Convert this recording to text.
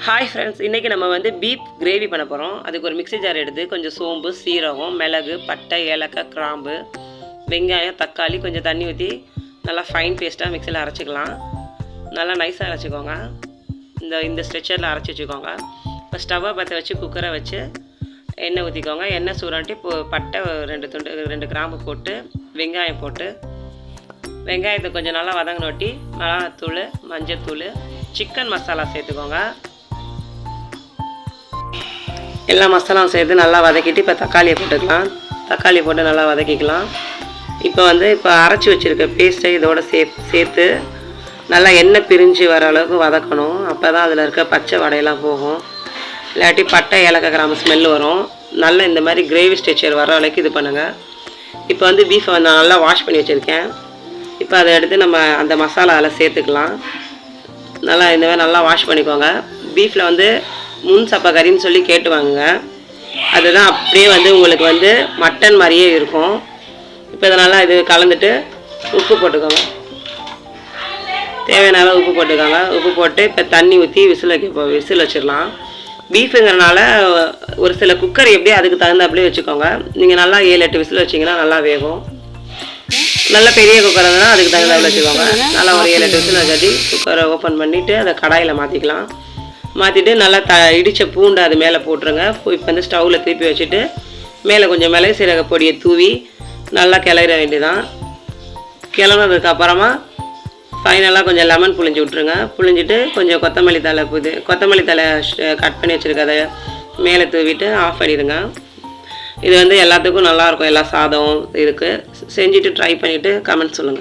Hi friends, இன்றைக்கி நம்ம வந்து பீஃப் கிரேவி பண்ண போகிறோம். அதுக்கு ஒரு மிக்ஸி ஜார் எடுத்து கொஞ்சம் சோம்பு, சீரகம், மிளகு, பட்டை, ஏலக்காய், கிராம்பு, வெங்காயம், தக்காளி, கொஞ்சம் தண்ணி ஊற்றி நல்லா ஃபைன் பேஸ்ட்டாக மிக்சியில் அரைச்சிக்கலாம். நல்லா நைஸாக அரைச்சிக்கோங்க. இந்த ஸ்ட்ரெச்சரில் அரைச்சி வச்சுக்கோங்க. இப்போ ஸ்டவ்வை பற்ற வச்சு குக்கரை வச்சு எண்ணெய் ஊற்றிக்கோங்க. எண்ணெய் சூடாட்டி பட்டை 2 கிராம்பு போட்டு வெங்காயம் போட்டு வெங்காயத்தை கொஞ்சம் நல்லா வதங்கினோட்டி மிளகாத்தூள், மஞ்சத்தூள், சிக்கன் மசாலா சேர்த்துக்கோங்க. எல்லா மசாலாவும் சேர்த்து நல்லா வதக்கிட்டு இப்போ தக்காளியை போட்டுக்கலாம். தக்காளி போட்டு நல்லா வதக்கிக்கலாம். இப்போ அரைச்சி வச்சுருக்க பேஸ்ட்டை இதோட சேர்த்து நல்லா எண்ணெய் பிரிஞ்சு வர அளவுக்கு வதக்கணும். அப்போ தான் அதில் இருக்க பச்சை வடையெல்லாம் போகும். இல்லாட்டி பட்டை, ஏலக்காய், கிராம்பு ஸ்மெல் வரும். நல்லா இந்த மாதிரி கிரேவி ஸ்ட்ரெச்சர் வர அளவுக்கு இது பண்ணுங்கள். இப்போ பீஃபை நான் நல்லா வாஷ் பண்ணி வச்சுருக்கேன். இப்போ அதை எடுத்து நம்ம அந்த மசாலா அதில் சேர்த்துக்கலாம். நல்லா இந்த மாதிரி நல்லா வாஷ் பண்ணிக்கோங்க. பீஃபில் முன் சப்பா கறின்னு சொல்லி கேட்டு வாங்குங்க. அதுதான் அப்படியே உங்களுக்கு மட்டன் மாதிரியே இருக்கும். இப்போ இதனால் இது கலந்துட்டு உப்பு போட்டுக்கோங்க. தேவையான அளவு உப்பு போட்டுக்கோங்க. உப்பு போட்டு இப்போ தண்ணி ஊற்றி விசில் வச்சிடலாம். பீஃபுங்கிறனால ஒரு சில குக்கர் எப்படியோ அதுக்கு தகுந்தாப்புலேயே வச்சுக்கோங்க. நீங்கள் நல்லா 7-8 விசில் வச்சிங்கன்னா நல்லா வேகும். நல்ல பெரிய குக்கர் இருந்தால் அதுக்கு தகுந்தாப்புல வச்சுக்கோங்க. நல்லா ஒரு 7-8 விசில் வச்சாட்டி குக்கரை ஓப்பன் பண்ணிவிட்டு அதை கடாயில் மாற்றிக்கலாம். மாற்றிட்டு நல்லா இடித்த பூண்டு அது மேலே போட்டுருங்க. இப்போ ஸ்டவ்வில் திருப்பி வச்சுட்டு மேலே கொஞ்சம் மிளகு சீரக பொடியை தூவி நல்லா கிளற வேண்டியதான். கிளறினதுக்கப்புறமா ஃபைனலாக கொஞ்சம் லெமன் புழிஞ்சு விட்ருங்க. புழிஞ்சிட்டு கொஞ்சம் கொத்தமல்லி தழை கட் பண்ணி வச்சுருக்கதை மேலே தூவிட்டு ஆஃப் பண்ணிடுங்க. இது எல்லாத்துக்கும் நல்லாயிருக்கும். எல்லா சாதம் இருக்குது. செஞ்சுட்டு ட்ரை பண்ணிவிட்டு கமெண்ட் சொல்லுங்கள்.